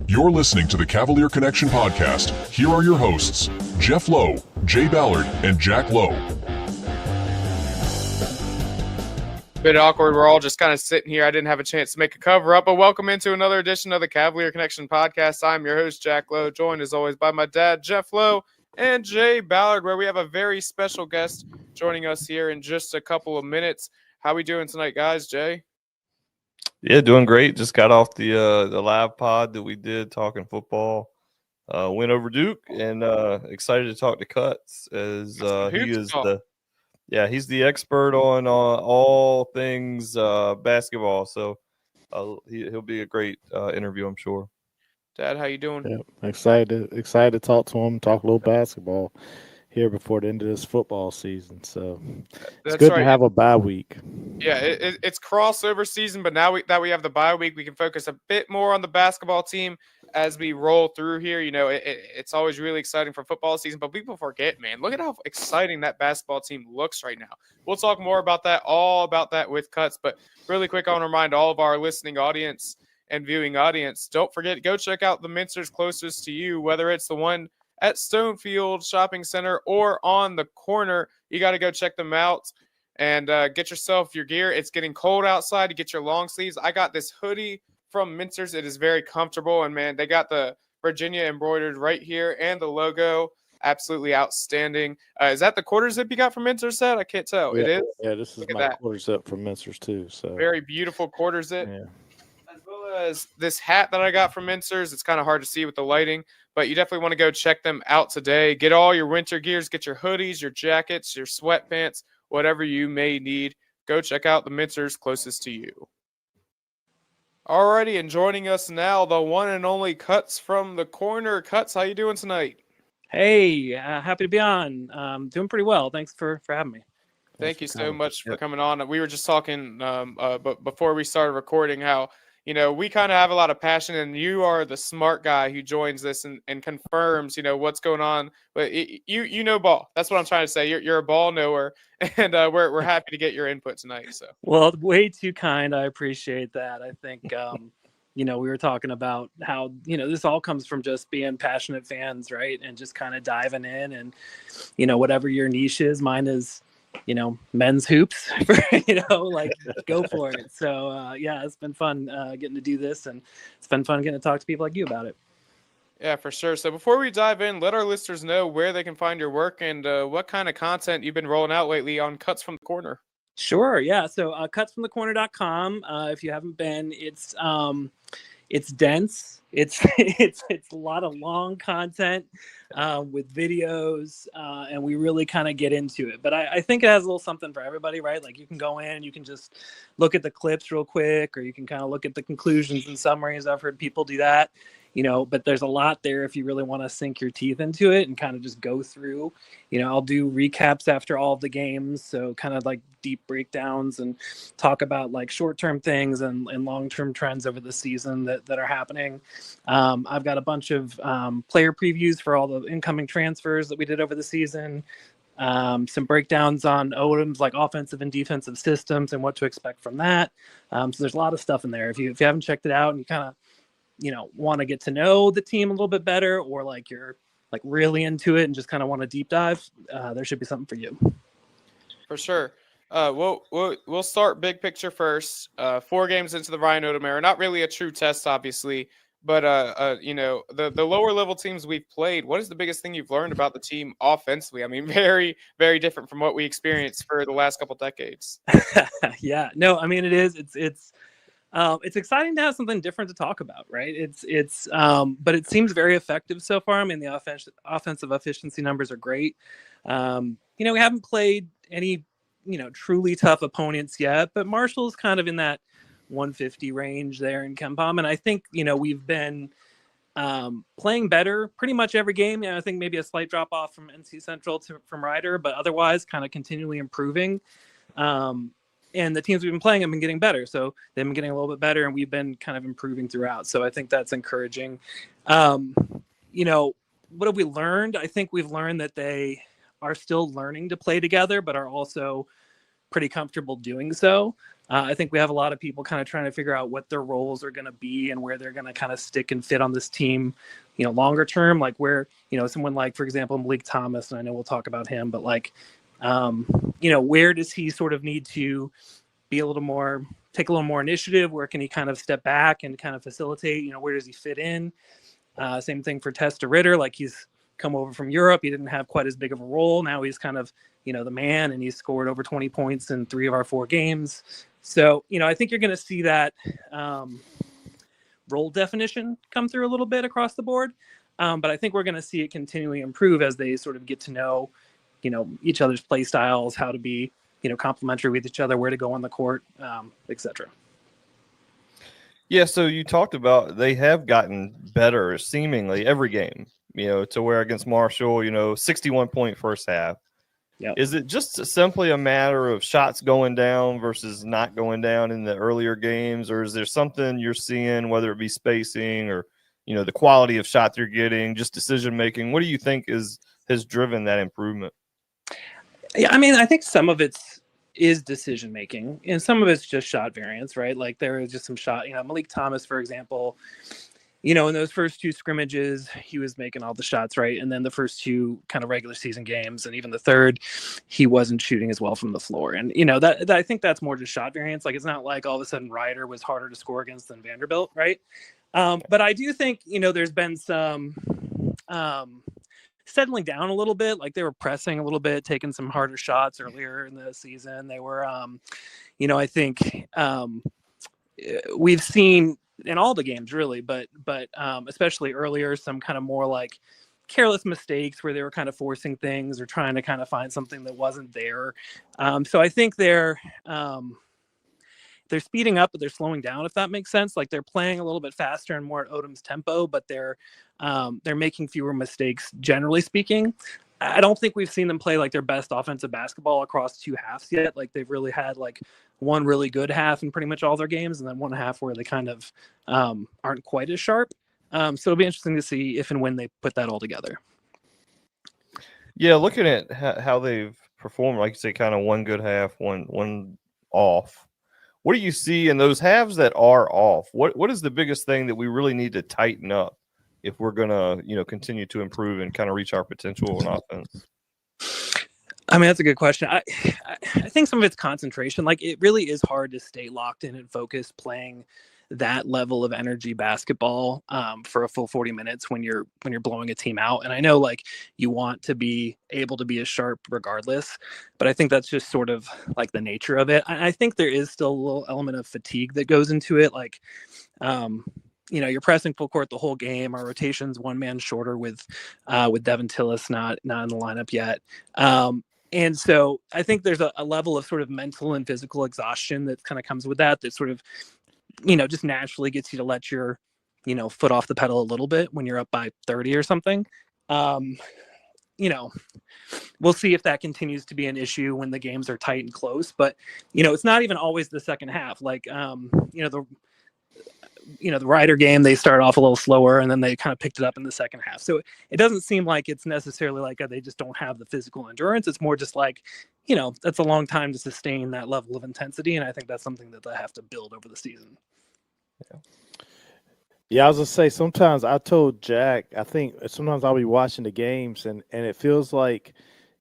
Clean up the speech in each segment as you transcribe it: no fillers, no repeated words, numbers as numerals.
You're listening to the Cavalier Connection podcast. Here are your hosts, Jeff Lowe, Jay Ballard, and Jack Lowe. Bit awkward. We're all just kind of sitting here. I didn't have a chance to make a cover up, but welcome into another edition of the Cavalier Connection podcast. I'm your host, Jack Lowe, joined as always by my dad, Jeff Lowe, and Jay Ballard, where we have a very special guest joining us here in just a couple of minutes. How we doing tonight, guys? Jay? Yeah, doing great. Just got off the live pod that we did talking football. Went over Duke and excited to talk to Cuts as he's the expert on all things basketball. So he'll be a great interview, I'm sure. Dad, how you doing? Yeah, excited to talk to him, talk a little basketball here before the end of this football season. So it's good to have a bye week. Yeah, it's crossover season, but now that we have the bye week, we can focus a bit more on the basketball team as we roll through here. You know, it's always really exciting for football season, but people forget, man, look at how exciting that basketball team looks right now. We'll talk more about that with Cuts, but really quick, I want to remind all of our listening audience and viewing audience, don't forget, go check out the Minsters closest to you, whether it's the one at Stonefield Shopping Center or on the corner. You got to go check them out and get yourself your gear. It's getting cold outside. You get your long sleeves. I got this hoodie from Minsters. It is very comfortable, and man, they got the Virginia embroidered right here and the logo. Absolutely outstanding. Is that the quarter zip you got from Minsters set? I can't tell. Yeah, it is. Yeah, this is my quarter zip from Minsters too. So very beautiful quarter zip. Yeah. As well as this hat that I got from Minsters. It's kind of hard to see with the lighting, but you definitely want to go check them out today. Get all your winter gears, get your hoodies, your jackets, your sweatpants, whatever you may need. Go check out the Minsters closest to you. Alrighty, and joining us now, the one and only Cuts from the corner. Cuts, how you doing tonight? Hey, happy to be on. Doing pretty well. Thanks for having me. Thank you so much for coming on. We were just talking but before we started recording how, you know, we kind of have a lot of passion, and you are the smart guy who joins this and confirms, you know, what's going on. But you know ball. That's what I'm trying to say. You're a ball knower, and we're happy to get your input tonight. So well, way too kind. I appreciate that. I think you know, we were talking about how, you know, this all comes from just being passionate fans, right? And just kind of diving in, and, you know, whatever your niche is, mine is, you know, men's hoops, you know, like go for it. So yeah, it's been fun getting to do this, and it's been fun getting to talk to people like you about it. Yeah, for sure. So before we dive in, let our listeners know where they can find your work and what kind of content you've been rolling out lately on Cuts from the Corner. Sure. Yeah. So cutsfromthecorner.com. If you haven't been, it's dense. It's a lot of long content with videos, and we really kind of get into it. But I think it has a little something for everybody, right? Like you can go in, you can just look at the clips real quick, or you can kind of look at the conclusions and summaries. I've heard people do that, you know, but there's a lot there if you really want to sink your teeth into it and kind of just go through. You know, I'll do recaps after all of the games, so kind of like deep breakdowns, and talk about like short-term things and long-term trends over the season that are happening. I've got a bunch of player previews for all the incoming transfers that we did over the season. Some breakdowns on Odom's like offensive and defensive systems and what to expect from that. So there's a lot of stuff in there. If you haven't checked it out and you kind of, you know, want to get to know the team a little bit better, or like you're like really into it and just kind of want to deep dive, there should be something for you. For sure. We'll start big picture first. 4 games into the Ryan Odom era, not really a true test, obviously, but you know, the lower level teams we've played, what is the biggest thing you've learned about the team offensively? I mean, very, very different from what we experienced for the last couple decades. Yeah, no, I mean, it is. It's exciting to have something different to talk about, right? But it seems very effective so far. I mean, the offensive efficiency numbers are great. You know, we haven't played any, you know, truly tough opponents yet, but Marshall's kind of in that 150 range there in KenPom, and I think, you know, we've been playing better pretty much every game. I think maybe a slight drop off from NC Central from Ryder, but otherwise kind of continually improving. And the teams we've been playing have been getting better. So they've been getting a little bit better, and we've been kind of improving throughout. So I think that's encouraging. You know, what have we learned? I think we've learned that they are still learning to play together, but are also pretty comfortable doing so. I think we have a lot of people kind of trying to figure out what their roles are going to be and where they're going to kind of stick and fit on this team, longer term, like where, someone like, for example, Malik Thomas, and I know we'll talk about him, but like, where does he sort of need to be take a little more initiative? Where can he kind of step back and kind of facilitate? Where does he fit in? Same thing for Testa Ritter. Like, he's come over from Europe. He didn't have quite as big of a role. Now he's kind of, the man, and he's scored over 20 points in 3 of our 4 games. So, I think you're going to see that role definition come through a little bit across the board. But I think we're going to see it continually improve as they sort of get to know, each other's play styles, how to be, complementary with each other, where to go on the court, etc. Yeah, so you talked about they have gotten better seemingly every game, to where against Marshall, 61-point first half. Yeah. Is it just simply a matter of shots going down versus not going down in the earlier games, or is there something you're seeing, whether it be spacing or, the quality of shots you're getting, just decision making? What do you think has driven that improvement? Yeah, I mean, I think some of is decision making, and some of it's just shot variance, right? Like, there is just some shot, Malik Thomas, for example, in those first 2 scrimmages, he was making all the shots, right? And then the first 2 kind of regular season games, and even the third, he wasn't shooting as well from the floor. And, that I think that's more just shot variance. Like, it's not like all of a sudden Ryder was harder to score against than Vanderbilt, right? But I do think, there's been some settling down a little bit. Like, they were pressing a little bit, taking some harder shots earlier in the season. They were, I think we've seen in all the games really, but especially earlier, some kind of more like careless mistakes where they were kind of forcing things or trying to kind of find something that wasn't there. So I think they're speeding up, but they're slowing down, if that makes sense. Like, they're playing a little bit faster and more at Odom's tempo, but they're making fewer mistakes, generally speaking. I don't think we've seen them play like their best offensive basketball across 2 halves yet. Like, they've really had like one really good half in pretty much all their games, and then one half where they kind of aren't quite as sharp. So it'll be interesting to see if and when they put that all together. Yeah, looking at how they've performed, like you say, kind of one good half, one off. What do you see in those halves that are off? What is the biggest thing that we really need to tighten up if we're going to, continue to improve and kind of reach our potential on offense? I mean, that's a good question. I think some of it's concentration. Like, it really is hard to stay locked in and focused playing that level of energy basketball for a full 40 minutes when you're blowing a team out. And I know, like, you want to be able to be as sharp regardless, but I think that's just sort of like the nature of it. I think there is still a little element of fatigue that goes into it. Like, you're pressing full court the whole game. Our rotation's one man shorter with Devin Tillis not in the lineup yet. And so I think there's a level of sort of mental and physical exhaustion that kind of comes with that sort of, just naturally gets you to let your, foot off the pedal a little bit when you're up by 30 or something. We'll see if that continues to be an issue when the games are tight and close, but, it's not even always the second half. Like, the Ryder game, they started off a little slower and then they kind of picked it up in the second half. So it doesn't seem like it's necessarily like they just don't have the physical endurance. It's more just like, that's a long time to sustain that level of intensity. And I think that's something that they have to build over the season. Yeah, I was going to say, sometimes I told Jack, I think sometimes I'll be watching the games and it feels like,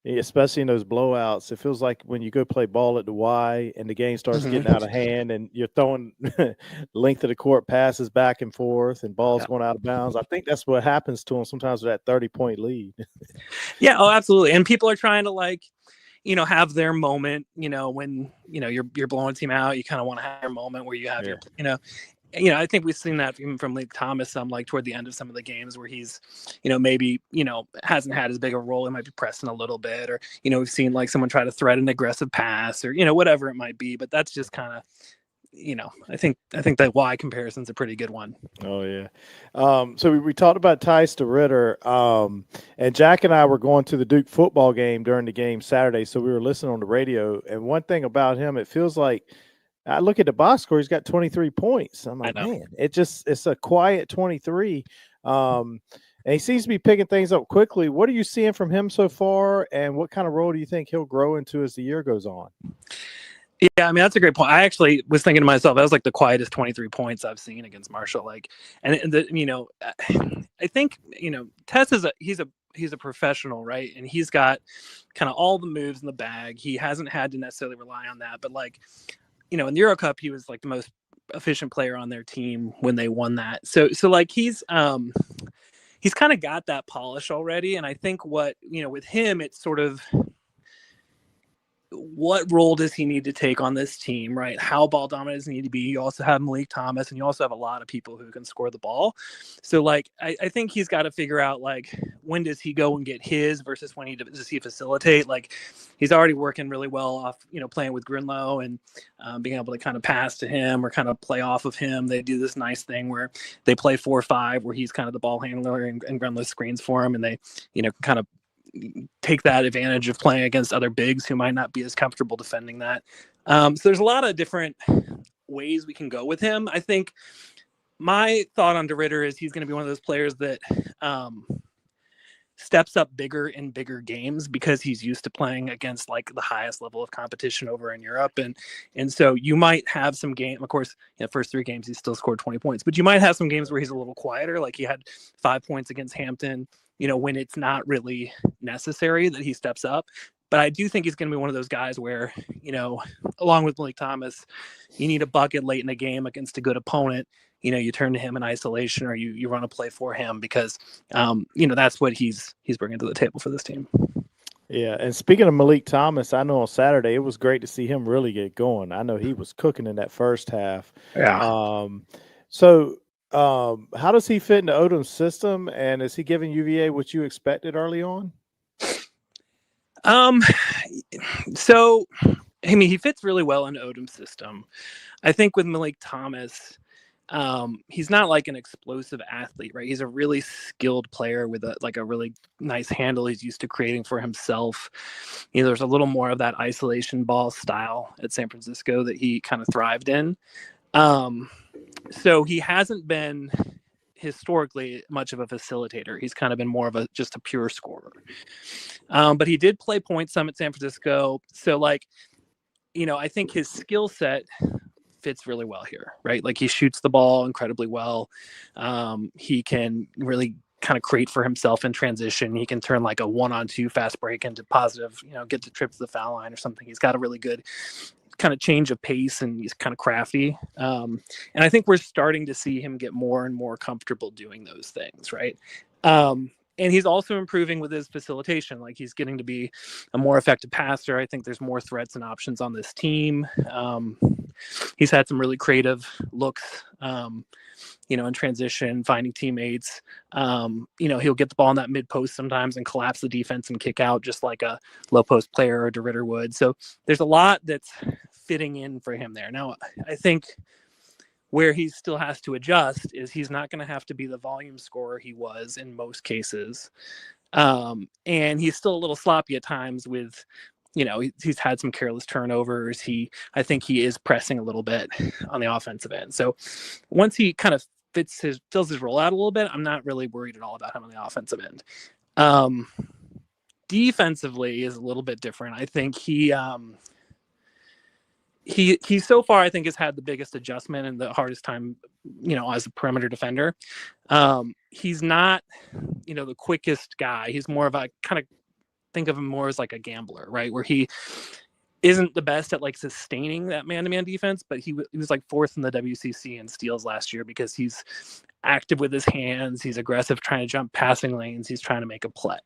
especially in those blowouts, it feels like when you go play ball at the Y and the game starts getting out of hand and you're throwing length of the court passes back and forth and balls going out of bounds. I think that's what happens to them sometimes with that 30-point lead. Yeah, oh, absolutely. And people are trying to, like, have their moment, when, you're blowing a team out, you kind of want to have your moment where you have your, I think we've seen that even from Malik Thomas, like toward the end of some of the games where he's, maybe, hasn't had as big a role. He might be pressing a little bit, or, we've seen like someone try to thread an aggressive pass or, whatever it might be. But that's just kind of, I think that Y comparison's a pretty good one. Oh yeah. So we talked about Testa Ritter, and Jack and I were going to the Duke football game during the game Saturday. So we were listening on the radio, and one thing about him, it feels like, I look at the box score, he's got 23 points. I'm like, man, it's a quiet 23. and he seems to be picking things up quickly. What are you seeing from him so far, and what kind of role do you think he'll grow into as the year goes on? Yeah, I mean, that's a great point. I actually was thinking to myself, that was like the quietest 23 points I've seen against Marshall. Like, I think, Tess he's a professional, right? And he's got kind of all the moves in the bag. He hasn't had to necessarily rely on that, but like, in the Euro Cup, he was like the most efficient player on their team when they won that. So like he's kind of got that polish already. And I think with him, it's sort of, what role does he need to take on this team, right? How ball dominant does he need to be? You also have Malik Thomas, and you also have a lot of people who can score the ball. So, like, I think he's got to figure out, like, when does he go and get his versus when does he facilitate? Like, he's already working really well off, playing with Grinlow and being able to kind of pass to him or kind of play off of him. They do this nice thing where they play 4-5, where he's kind of the ball handler and Grinlow screens for him, and they, kind of take that advantage of playing against other bigs who might not be as comfortable defending that. So there's a lot of different ways we can go with him. I think my thought on DeRitter is he's going to be one of those players that steps up bigger in bigger games because he's used to playing against like the highest level of competition over in Europe. And so you might have some game, of course, first 3 games, he still scored 20 points, but you might have some games where he's a little quieter. Like he had 5 points against Hampton, when it's not really necessary that he steps up. But I do think he's going to be one of those guys where, along with Malik Thomas, you need a bucket late in the game against a good opponent. You turn to him in isolation or you run a play for him because, that's what he's bringing to the table for this team. Yeah, and speaking of Malik Thomas, I know on Saturday it was great to see him really get going. I know he was cooking in that first half. Yeah. How does he fit into Odom's system, and is he giving UVA what you expected early on? So, I mean, he fits really well into Odom's system. I think with Malik Thomas, he's not like an explosive athlete, right? He's a really skilled player with a really nice handle. He's used to creating for himself. There's a little more of that isolation ball style at San Francisco that he kind of thrived in. So he hasn't been historically much of a facilitator. He's kind of been more of just a pure scorer. But he did play point some at San Francisco. So I think his skill set fits really well here, right? Like he shoots the ball incredibly well. He can really kind of create for himself in transition. He can turn like a 1-on-2 fast break into positive, get the trip to the foul line or something. He's got a really good kind of change of pace and he's kind of crafty. And I think we're starting to see him get more and more comfortable doing those things, right? And he's also improving with his facilitation. Like he's getting to be a more effective passer. I think there's more threats and options on this team. He's had some really creative looks, in transition, finding teammates. He'll get the ball in that mid post sometimes and collapse the defense and kick out just like a low post player or DeRitter would. So there's a lot that's fitting in for him there. Now, I think where he still has to adjust is he's not going to have to be the volume scorer he was in most cases. And he's still a little sloppy at times with, he's had some careless turnovers. I think he is pressing a little bit on the offensive end. So once he kind of fills his role out a little bit, I'm not really worried at all about him on the offensive end. Defensively is a little bit different. I think he so far, I think, has had the biggest adjustment and the hardest time, as a perimeter defender. He's not, the quickest guy. He's more of a kind of think of him more as like a gambler, right? Where he isn't the best at like sustaining that man-to-man defense, but he was like 4th in the WCC in steals last year because he's active with his hands. He's aggressive, trying to jump passing lanes. He's trying to make a play.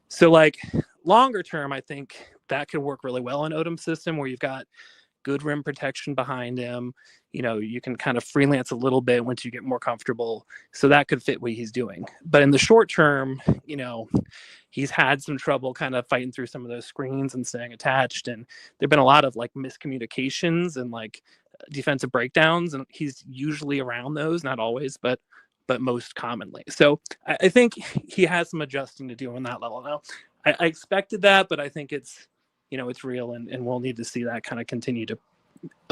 So like longer term, I think that could work really well in Odom's system where you've got good rim protection behind him. You can kind of freelance a little bit once you get more comfortable. So that could fit what he's doing. But in the short term, he's had some trouble kind of fighting through some of those screens and staying attached. And there've been a lot of like miscommunications and like defensive breakdowns. And he's usually around those, not always, but most commonly. So I think he has some adjusting to do on that level. Now, I expected that, but I think it's real and we'll need to see that kind of continue to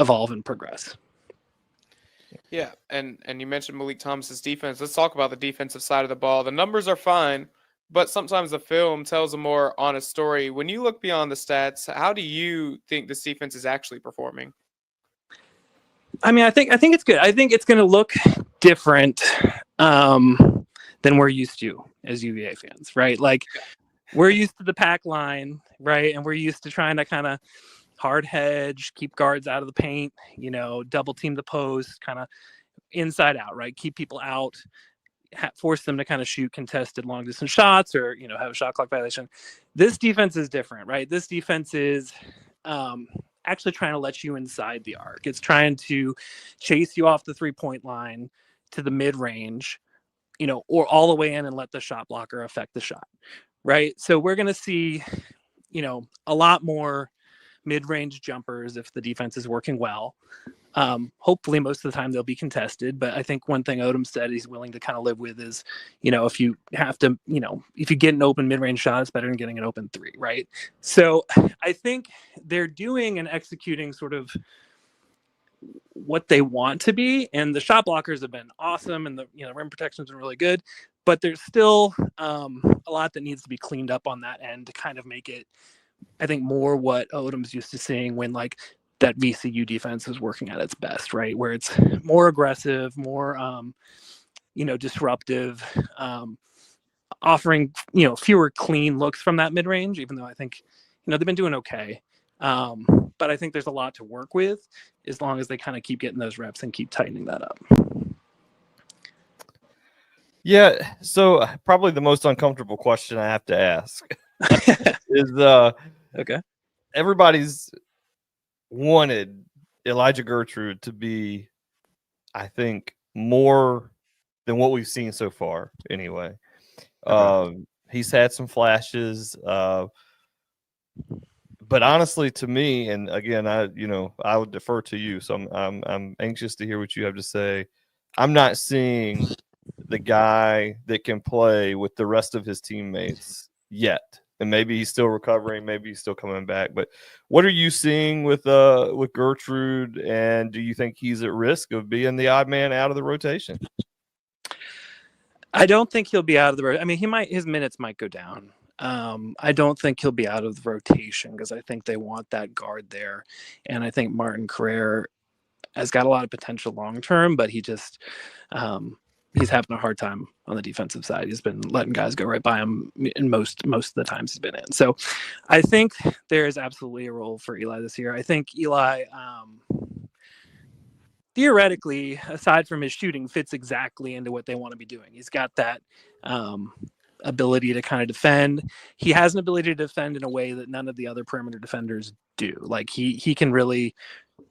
evolve and progress. Yeah, and you mentioned Malik Thomas's defense. Let's talk about the defensive side of the ball. The numbers are fine, but sometimes the film tells a more honest story. When you look beyond the stats, how do you think this defense is actually performing? I mean, I think it's good. I think it's going to look different than we're used to as UVA fans, right? Like we're used to the pack line, right? And we're used to trying to kind of hard hedge, keep guards out of the paint, double team the post, kind of inside out, right? Keep people out, force them to kind of shoot contested long distance shots or, have a shot clock violation. This defense is different, right? This defense is actually trying to let you inside the arc. It's trying to chase you off the 3-point line to the mid range, or all the way in and let the shot blocker affect the shot, right? So we're going to see, a lot more mid-range jumpers if the defense is working well. Hopefully most of the time they'll be contested, but I think one thing Odom said he's willing to kind of live with is, if you have to, if you get an open mid-range shot, it's better than getting an open 3, right? So I think they're doing and executing sort of what they want to be, and the shot blockers have been awesome, and the rim protection's been really good, but there's still a lot that needs to be cleaned up on that end to kind of make it, I think, more what Odom's used to seeing when like that VCU defense is working at its best, right? Where it's more aggressive, more, disruptive, offering, fewer clean looks from that mid-range, even though I think, they've been doing okay. But I think there's a lot to work with as long as they kind of keep getting those reps and keep tightening that up. Yeah. So probably the most uncomfortable question I have to ask is, okay. Everybody's wanted Elijah Gertrude to be, I think, more than what we've seen so far anyway. He's had some flashes, but honestly, to me, and again, I would defer to you, so I'm anxious to hear what you have to say. I'm not seeing the guy that can play with the rest of his teammates yet. And maybe he's still recovering, maybe he's still coming back. But what are you seeing with Gertrude, and do you think he's at risk of being the odd man out of the rotation? I don't think he'll be out of the rotation. I mean, his minutes might go down. I don't think he'll be out of the rotation because I think they want that guard there. And I think Martin Carrere has got a lot of potential long term, but he just he's having a hard time on the defensive side. He's been letting guys go right by him in most of the times he's been in. So I think there is absolutely a role for Eli this year. I think Eli, theoretically, aside from his shooting, fits exactly into what they want to be doing. He's got that ability to kind of defend. He has an ability to defend in a way that none of the other perimeter defenders do. Like he can really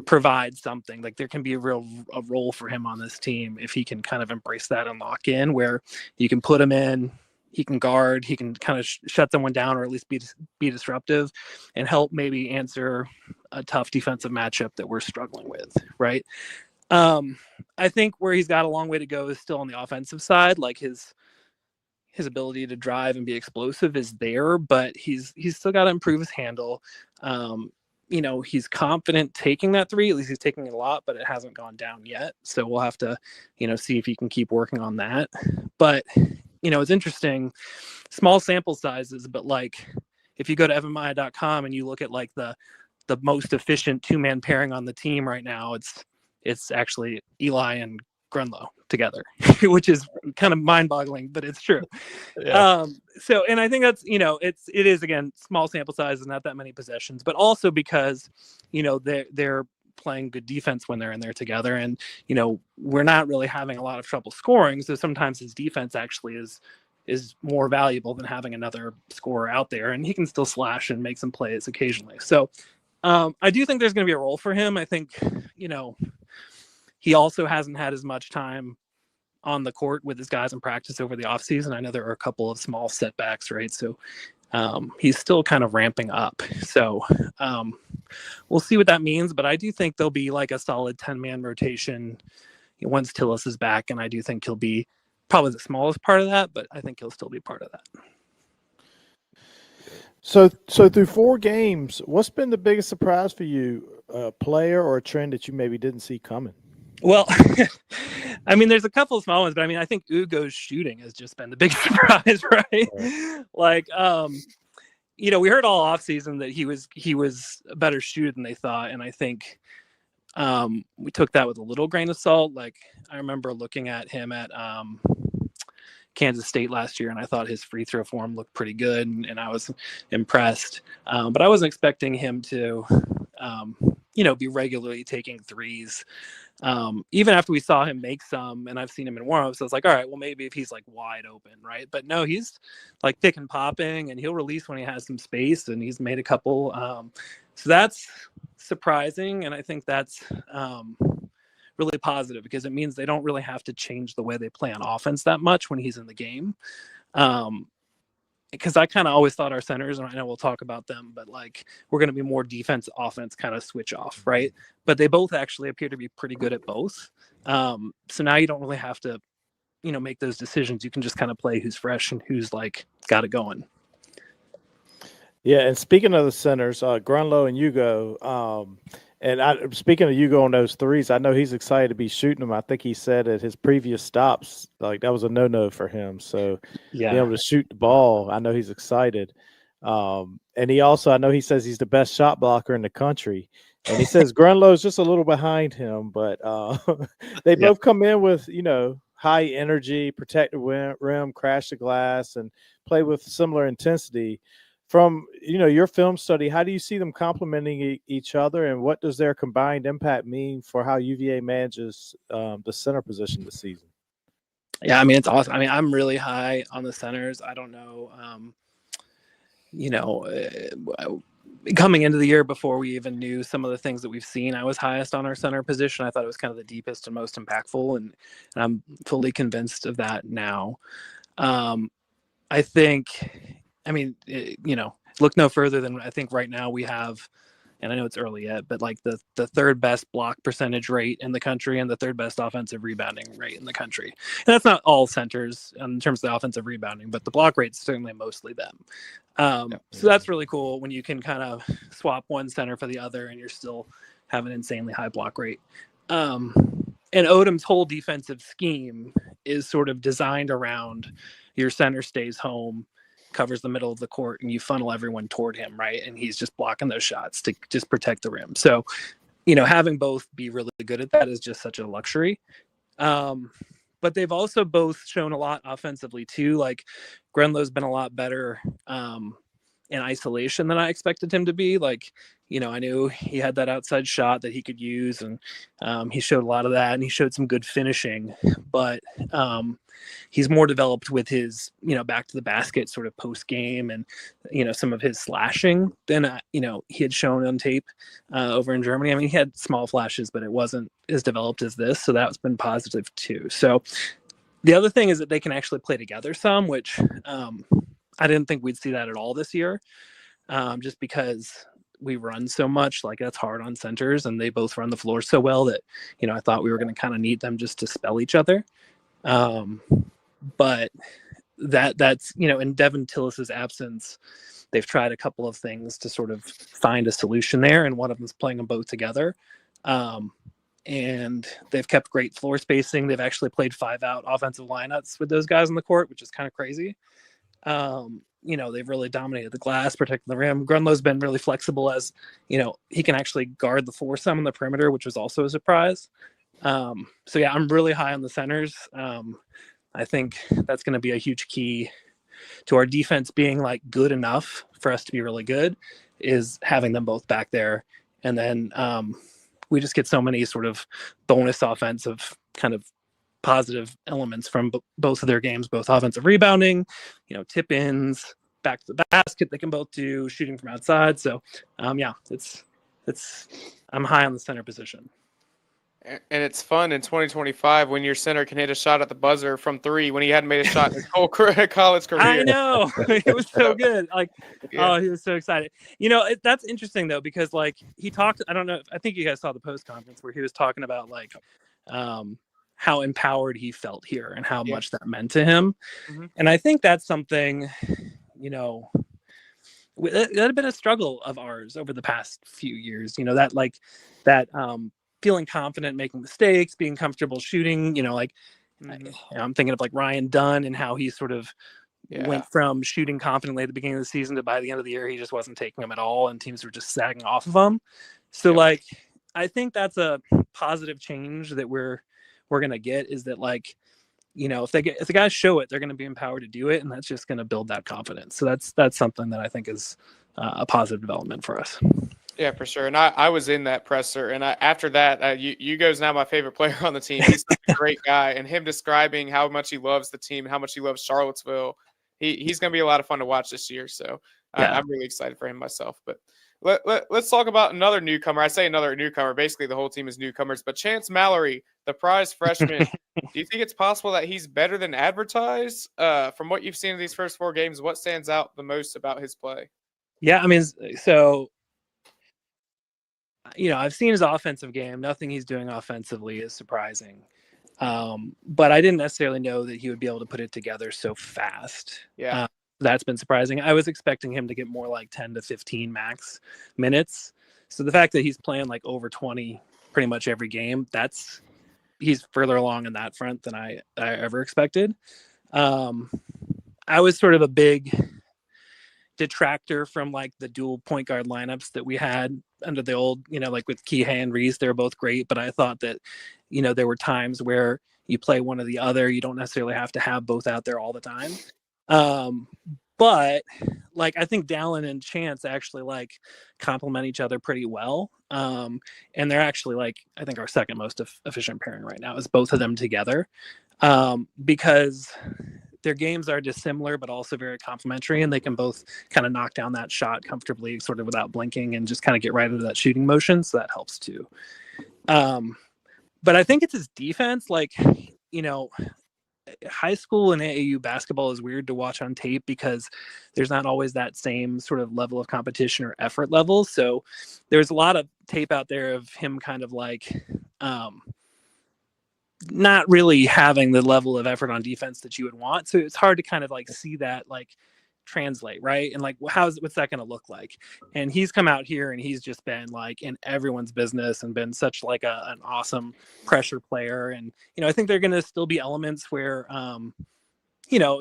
provide something. Like there can be a role for him on this team if he can kind of embrace that and lock in, where you can put him in, he can guard, he can kind of shut someone down or at least be disruptive and help maybe answer a tough defensive matchup that we're struggling with, right? I think where he's got a long way to go is still on the offensive side. Like his ability to drive and be explosive is there, but he's still got to improve his handle. He's confident taking that 3. At least he's taking it a lot, but it hasn't gone down yet. So we'll have to, see if he can keep working on that. But, it's interesting, small sample sizes, but like if you go to evanmaya.com and you look at like the most efficient 2-man pairing on the team right now, it's actually Eli and Grunlow together, which is kind of mind-boggling, but it's true. Yeah. And I think that's, it is, again, small sample sizes, not that many possessions, but also because, they're playing good defense when they're in there together. And, we're not really having a lot of trouble scoring. So sometimes his defense actually is more valuable than having another scorer out there, and he can still slash and make some plays occasionally. So I do think there's going to be a role for him. I think, he also hasn't had as much time on the court with his guys in practice over the offseason. I know there are a couple of small setbacks, right? So he's still kind of ramping up. So we'll see what that means. But I do think there'll be like a solid 10-man rotation once Tillis is back. And I do think he'll be probably the smallest part of that, but I think he'll still be part of that. So through 4 games, what's been the biggest surprise for you, a player or a trend that you maybe didn't see coming? Well, I mean, there's a couple of small ones, but I mean, I think Ugo's shooting has just been the big surprise, right? Like, we heard all offseason that he was a better shooter than they thought, and I think we took that with a little grain of salt. Like, I remember looking at him at Kansas State last year, and I thought his free throw form looked pretty good, and I was impressed. But I wasn't expecting him to, be regularly taking threes. Even after we saw him make some, and I've seen him in warm-ups, I was like, all right, well, maybe if he's like wide open, right? But no, he's like pick and popping, and he'll release when he has some space, and he's made a couple. So that's surprising, and I think that's really positive because it means they don't really have to change the way they play on offense that much when he's in the game. Because I kind of always thought our centers, and I know we'll talk about them, but like we're going to be more defense, offense kind of switch off, right? But they both actually appear to be pretty good at both. So now you don't really have to, make those decisions. You can just kind of play who's fresh and who's like got it going. Yeah, and speaking of the centers, Grunlow and Hugo, speaking of Hugo on those threes, I know he's excited to be shooting them. I think he said at his previous stops, like that was a no-no for him. So being able to shoot the ball, I know he's excited. And he also, I know he says he's the best shot blocker in the country. And he says Grunlow's just a little behind him, but they both come in with, high energy, protect the rim, crash the glass, and play with similar intensity. From your film study, how do you see them complementing each other, and what does their combined impact mean for how UVA manages the center position this season? Yeah, I mean, it's awesome. I mean, I'm really high on the centers. I don't know, coming into the year before we even knew some of the things that we've seen, I was highest on our center position. I thought it was kind of the deepest and most impactful, and I'm fully convinced of that now. I think, look no further than I think right now we have, and I know it's early yet, but like the third best block percentage rate in the country and the third best offensive rebounding rate in the country. And that's not all centers in terms of the offensive rebounding, but the block rate's certainly mostly them. So that's really cool when you can kind of swap one center for the other and you're still have an insanely high block rate. And Odom's whole defensive scheme is sort of designed around your center stays home, covers the middle of the court, and you funnel everyone toward him, right? And he's just blocking those shots to just protect the rim. So, having both be really good at that is just such a luxury. But they've also both shown a lot offensively too. Like Grunlow's been a lot better in isolation than I expected him to be. Like, I knew he had that outside shot that he could use, and he showed a lot of that, and he showed some good finishing, but he's more developed with his, back to the basket sort of post game and, some of his slashing than, he had shown on tape over in Germany. I mean, he had small flashes, but it wasn't as developed as this. So that's been positive too. So the other thing is that they can actually play together some, which I didn't think we'd see that at all this year, just because we run so much. Like that's hard on centers, and they both run the floor so well that, I thought we were going to kind of need them just to spell each other. But that's, in Devin Tillis's absence, they've tried a couple of things to sort of find a solution there. And one of them is playing them both together. And they've kept great floor spacing. They've actually played 5-out offensive lineups with those guys on the court, which is kind of crazy. They've really dominated the glass, protecting the rim. Grunlow's been really flexible as, he can actually guard the foursome on the perimeter, which was also a surprise. I'm really high on the centers. I think that's going to be a huge key to our defense being like good enough for us to be really good, is having them both back there. And then we just get so many sort of bonus offensive kind of positive elements from both of their games, both offensive rebounding, tip ins, back to the basket, they can both do shooting from outside. So I'm high on the center position. And it's fun in 2025 when your center can hit a shot at the buzzer from three when he hadn't made a shot in his whole college career. I know. It was so good. Like, Oh, he was so excited. That's interesting though, because like he talked, I don't know, I think you guys saw the post conference where he was talking about like how empowered he felt here and how much that meant to him. Mm-hmm. And I think that's something, that had been a struggle of ours over the past few years, that feeling confident making mistakes, being comfortable shooting. I'm thinking of like Ryan Dunn and how he sort of went from shooting confidently at the beginning of the season to by the end of the year he just wasn't taking them at all, and teams were just sagging off of him. So like I think that's a positive change that we're gonna get, is that like, if the guys show it, they're going to be empowered to do it, and that's just going to build that confidence. So that's something that I think is a positive development for us. Yeah, for sure. And I was in that presser, and after that, Hugo's now my favorite player on the team. He's such a great guy, and him describing how much he loves the team, how much he loves Charlottesville, he's going to be a lot of fun to watch this year. So I'm really excited for him myself. But let's talk about another newcomer. I say another newcomer. Basically, the whole team is newcomers. But Chance Mallory, the prize freshman, do you think it's possible that he's better than advertised? From what you've seen in these first 4 games, what stands out the most about his play? Yeah, I mean, so, I've seen his offensive game. Nothing he's doing offensively is surprising. But I didn't necessarily know that he would be able to put it together so fast. Yeah. That's been surprising. I was expecting him to get more like 10 to 15 max minutes. So the fact that he's playing like over 20 pretty much every game, he's further along in that front than I ever expected. I was sort of a big detractor from like the dual point guard lineups that we had under the old, like with Kihei and Reese. They were both great, but I thought that, there were times where you play one or the other. You don't necessarily have to have both out there all the time. But like, I think Dallin and Chance actually like complement each other pretty well. And they're actually like, I think our second most efficient pairing right now is both of them together. Because their games are dissimilar, but also very complementary, and they can both kind of knock down that shot comfortably, sort of without blinking, and just kind of get right into that shooting motion. So that helps too. But I think it's his defense. Like, high school and AAU basketball is weird to watch on tape because there's not always that same sort of level of competition or effort level. So there's a lot of tape out there of him kind of like, not really having the level of effort on defense that you would want. So it's hard to kind of like see that like translate, right? And like, what's that going to look like? And he's come out here and he's just been like in everyone's business and been such like an awesome pressure player. And, I think there are going to still be elements where,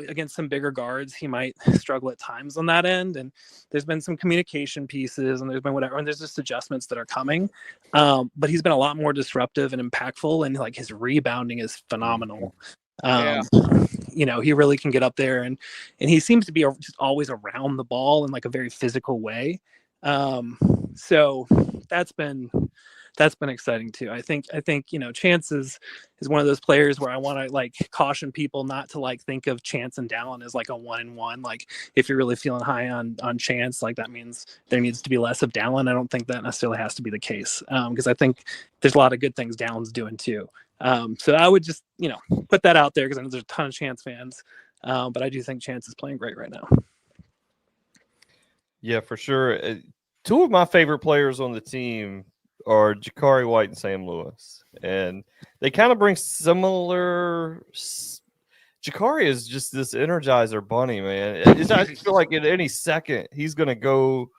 against some bigger guards, he might struggle at times on that end. And there's been some communication pieces and there's been whatever, and there's just adjustments that are coming. But he's been a lot more disruptive and impactful, and like his rebounding is phenomenal. He really can get up there, and he seems to be just always around the ball in like a very physical way. So that's been exciting too. I think Chance is one of those players where I want to like caution people not to like think of Chance and Dallin as like a 1-and-1. Like if you're really feeling high on Chance, like that means there needs to be less of Dallin. I don't think that necessarily has to be the case, because I think there's a lot of good things Dallin's doing too. So I would just put that out there because I know there's a ton of Chance fans, but I do think Chance is playing great right now. Yeah, for sure. 2 of my favorite players on the team are Jakari White and Sam Lewis, and they kind of bring similar. Jakari is just this energizer bunny, man. I feel like at any second he's going to go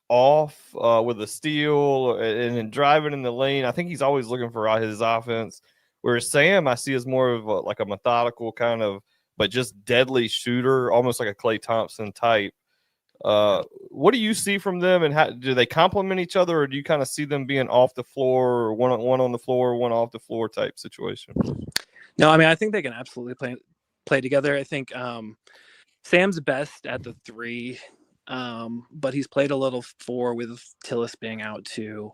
off with a steal and then driving in the lane. I think he's always looking for his offense. Whereas Sam, I see as more of like a methodical kind of, but just deadly shooter, almost like a Klay Thompson type. What do you see from them, and how do they complement each other, or do you kind of see them being off the floor, or one on the floor, one off the floor type situation? No, I mean, I think they can absolutely play together. I think Sam's best at the 3, but he's played a little 4 with Tillis being out too.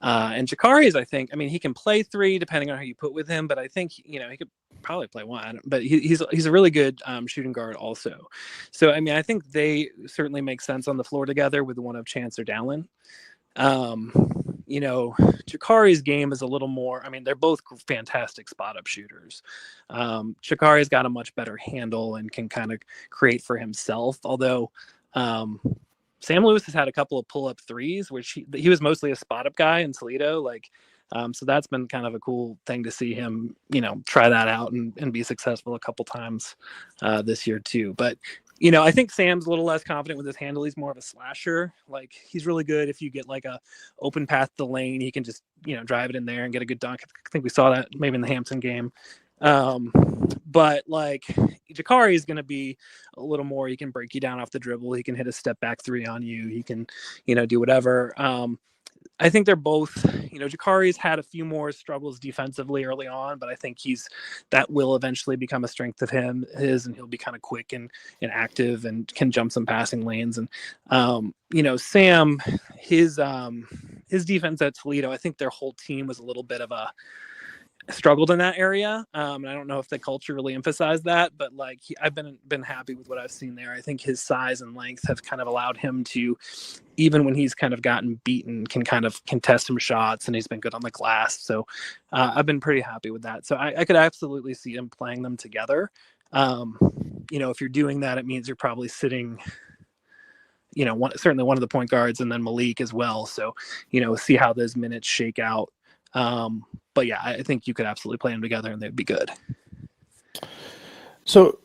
And Jakari's, I think, I mean, he can play 3 depending on how you put with him, but I think he could probably play 1. But he's a really good shooting guard also. So I mean, I think they certainly make sense on the floor together with one of Chance or Dallin. Jakari's game is a little more. I mean, they're both fantastic spot up shooters. Jakari's got a much better handle and can kind of create for himself, although. Sam Lewis has had a couple of pull-up 3s, which he was mostly a spot-up guy in Toledo. So that's been kind of a cool thing to see him, try that out and be successful a couple times this year too. But, I think Sam's a little less confident with his handle. He's more of a slasher. Like, he's really good if you get like a open path to the lane. He can just, drive it in there and get a good dunk. I think we saw that maybe in the Hampton game. But like Jakari is going to be a little more. He can break you down off the dribble. He can hit a step back three on you. He can, do whatever. I think they're both, Jakari's had a few more struggles defensively early on, but I think that will eventually become a strength of his, and he'll be kind of quick and active and can jump some passing lanes. And, Sam, his defense at Toledo, I think their whole team was a little bit of struggled in that area. And I don't know if the culture really emphasized that, but like I've been happy with what I've seen there. I think his size and length have kind of allowed him to, even when he's kind of gotten beaten, can kind of contest some shots, and he's been good on the glass. So I've been pretty happy with that. So I could absolutely see him playing them together. If you're doing that, it means you're probably sitting, certainly one of the point guards, and then Malik as well. So, see how those minutes shake out. But yeah, I think you could absolutely play them together and they'd be good. So,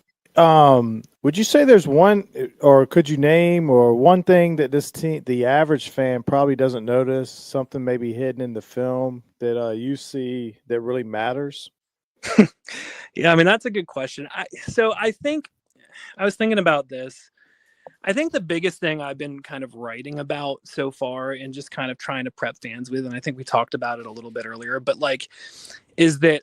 would you say there's one, or could you name, or one thing that this team, the average fan, probably doesn't notice, something maybe hidden in the film that you see that really matters? Yeah, I mean, that's a good question. I think I was thinking about this. I think the biggest thing I've been kind of writing about so far and just kind of trying to prep fans with, and I think we talked about it a little bit earlier, but like, is that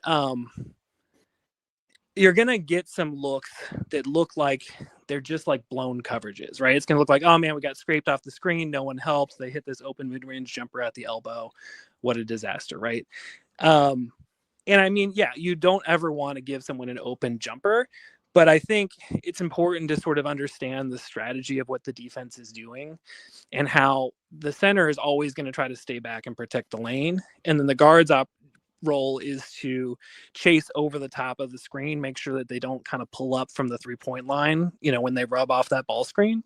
you're going to get some looks that look like they're just like blown coverages, right? It's going to look like, oh man, we got scraped off the screen. No one helps. They hit this open mid-range jumper at the elbow. What a disaster, right? And I mean, yeah, you don't ever want to give someone an open jumper, but I think it's important to sort of understand the strategy of what the defense is doing and how the center is always going to try to stay back and protect the lane. And then the guard's role is to chase over the top of the screen, make sure that they don't kind of pull up from the 3-point line, when they rub off that ball screen.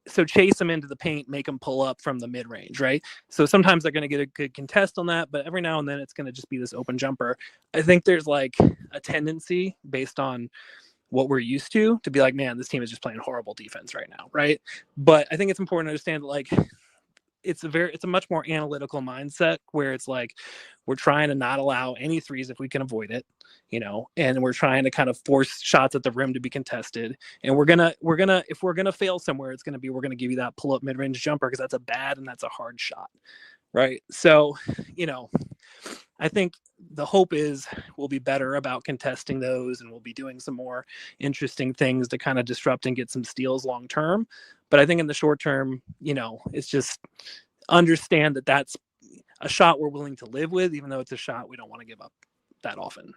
So chase them into the paint, make them pull up from the mid-range, right? So sometimes they're going to get a good contest on that, but every now and then it's going to just be this open jumper. I think there's like a tendency based on what we're used to be like, man, this team is just playing horrible defense right now, right? But I think it's important to understand that like it's a much more analytical mindset where it's like we're trying to not allow any threes if we can avoid it, and we're trying to kind of force shots at the rim to be contested. And we're gonna if we're gonna fail somewhere, it's gonna be we're gonna give you that pull up mid range jumper because that's a bad and that's a hard shot, right? So, I think the hope is we'll be better about contesting those, and we'll be doing some more interesting things to kind of disrupt and get some steals long term. But I think in the short term, it's just understand that that's a shot we're willing to live with, even though it's a shot we don't want to give up that often.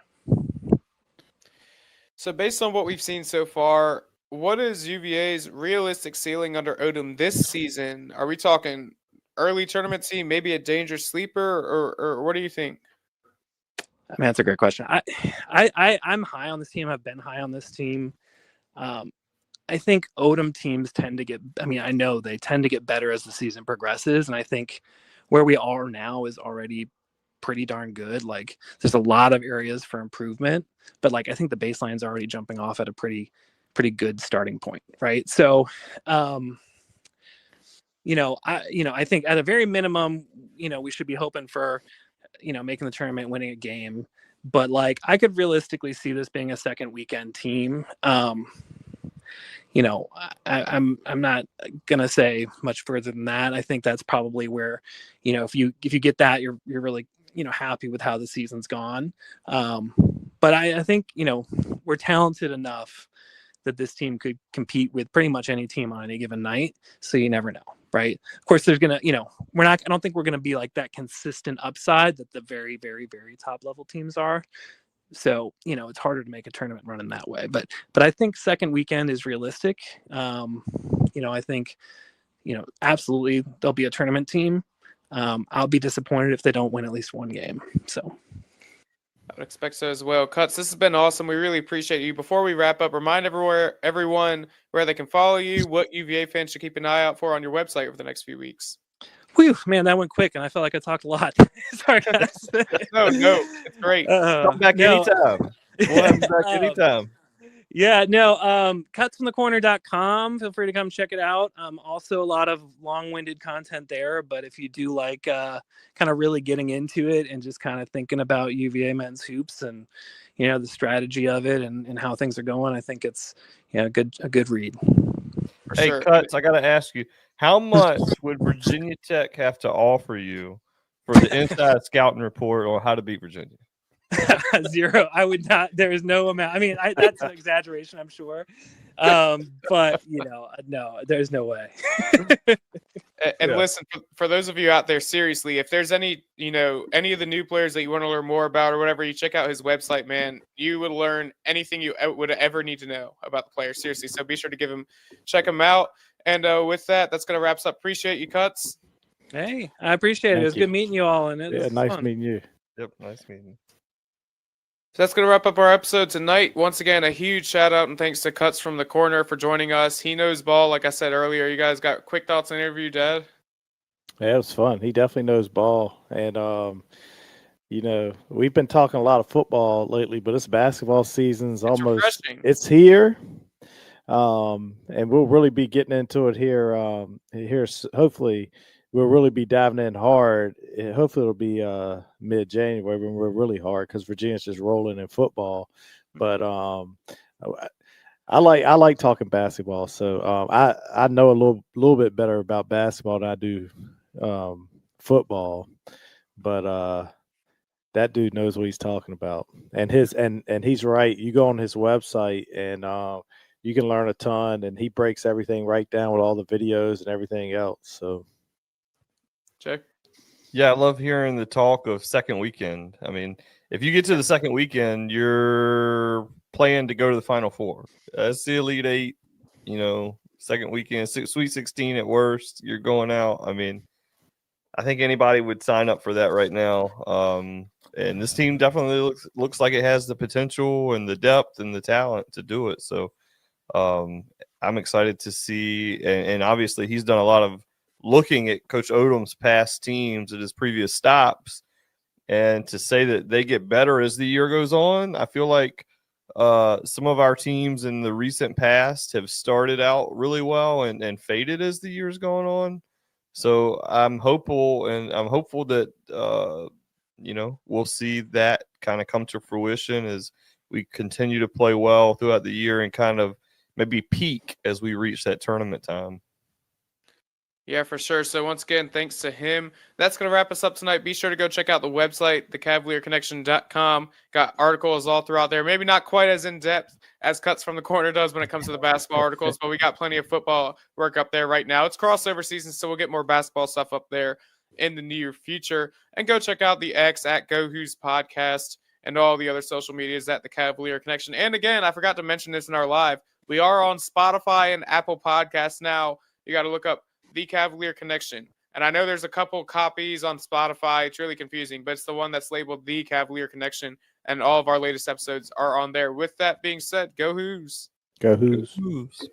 So based on what we've seen so far, what is UVA's realistic ceiling under Odom this season? Are we talking early tournament team, maybe a dangerous sleeper, or what do you think? I mean, that's a great question. I'm high on this team. I've been high on this team. I think Odom teams tend to get better as the season progresses. And I think where we are now is already pretty darn good. Like there's a lot of areas for improvement, but like, I think the baseline's already jumping off at a pretty good starting point. Right. So, I think at a very minimum, we should be hoping for, making the tournament, winning a game, but like, I could realistically see this being a second weekend team. I'm not gonna say much further than that. I think that's probably where, if you get that, you're really, happy with how the season's gone. But I think, we're talented enough that this team could compete with pretty much any team on any given night. So you never know, right? Of course, there's gonna, I don't think we're gonna be like that consistent upside that the very, very, very top level teams are. So, it's harder to make a tournament run in that way. But I think second weekend is realistic. I think, absolutely there'll be a tournament team. I'll be disappointed if they don't win at least one game. So I would expect so as well. Cuts, this has been awesome. We really appreciate you. Before we wrap up, remind everyone where they can follow you, what UVA fans should keep an eye out for on your website over the next few weeks. Whew, man, that went quick, and I felt like I talked a lot. Sorry, guys. No, it's great. Come back anytime. We'll have you back anytime. Cutsfromthecorner.com. Feel free to come check it out. Also a lot of long-winded content there, but if you do like kind of really getting into it and just kind of thinking about UVA men's hoops and the strategy of it and how things are going, I think it's a good read. For Hey, sure. Cuts, I got to ask you, how much would Virginia Tech have to offer you for the inside scouting report on how to beat Virginia? 0. I would not. There is no amount. I mean, that's an exaggeration, I'm sure. But no, there's no way. And listen, for those of you out there, seriously, if there's any of the new players that you want to learn more about or whatever, you check out his website, man. You would learn anything you would ever need to know about the players, seriously. So be sure to check him out. And with that, that's going to wrap us up. Appreciate you, Cuts. Hey, I appreciate it. It was good meeting you all. And it was nice fun. meeting you. Yep, nice meeting you. So that's going to wrap up our episode tonight. Once again, a huge shout out and thanks to Cuts from the Corner for joining us. He knows ball, like I said earlier. You guys got quick thoughts on the interview, Dad? Yeah, it was fun. He definitely knows ball. And, we've been talking a lot of football lately, but this basketball season's refreshing. It's here. And we'll really be getting into it here. Hopefully we'll really be diving in hard. Hopefully it'll be mid-January when we're really hard because Virginia's just rolling in football. But I like talking basketball, so I know a little bit better about basketball than I do football. But that dude knows what he's talking about, and he's right. You go on his website and you can learn a ton, and he breaks everything right down with all the videos and everything else. So. Jay? Yeah, I love hearing the talk of second weekend. I mean, if you get to the second weekend, you're playing to go to the Final Four. That's the Elite Eight, second weekend, Sweet 16 at worst. You're going out. I mean, I think anybody would sign up for that right now. And this team definitely looks like it has the potential and the depth and the talent to do it. So I'm excited to see. And obviously he's done a lot of looking at Coach Odom's past teams at his previous stops, and to say that they get better as the year goes on. I feel like some of our teams in the recent past have started out really well and faded as the year's gone on. So I'm hopeful, and I'm hopeful that we'll see that kind of come to fruition as we continue to play well throughout the year and kind of maybe peak as we reach that tournament time. Yeah, for sure. So once again, thanks to him. That's going to wrap us up tonight. Be sure to go check out the website, thecavalierconnection.com. Got articles all throughout there. Maybe not quite as in-depth as Cuts from the Corner does when it comes to the basketball articles, but we got plenty of football work up there right now. It's crossover season, so we'll get more basketball stuff up there in the near future. And go check out the X at Go Who's Podcast and all the other social medias at the Cavalier Connection. And again, I forgot to mention this in our live. We are on Spotify and Apple Podcasts now. You got to look up The Cavalier Connection. And I know there's a couple copies on Spotify. It's really confusing, but it's the one that's labeled The Cavalier Connection. And all of our latest episodes are on there. With that being said, go Who's. Go Who's. Go Who's.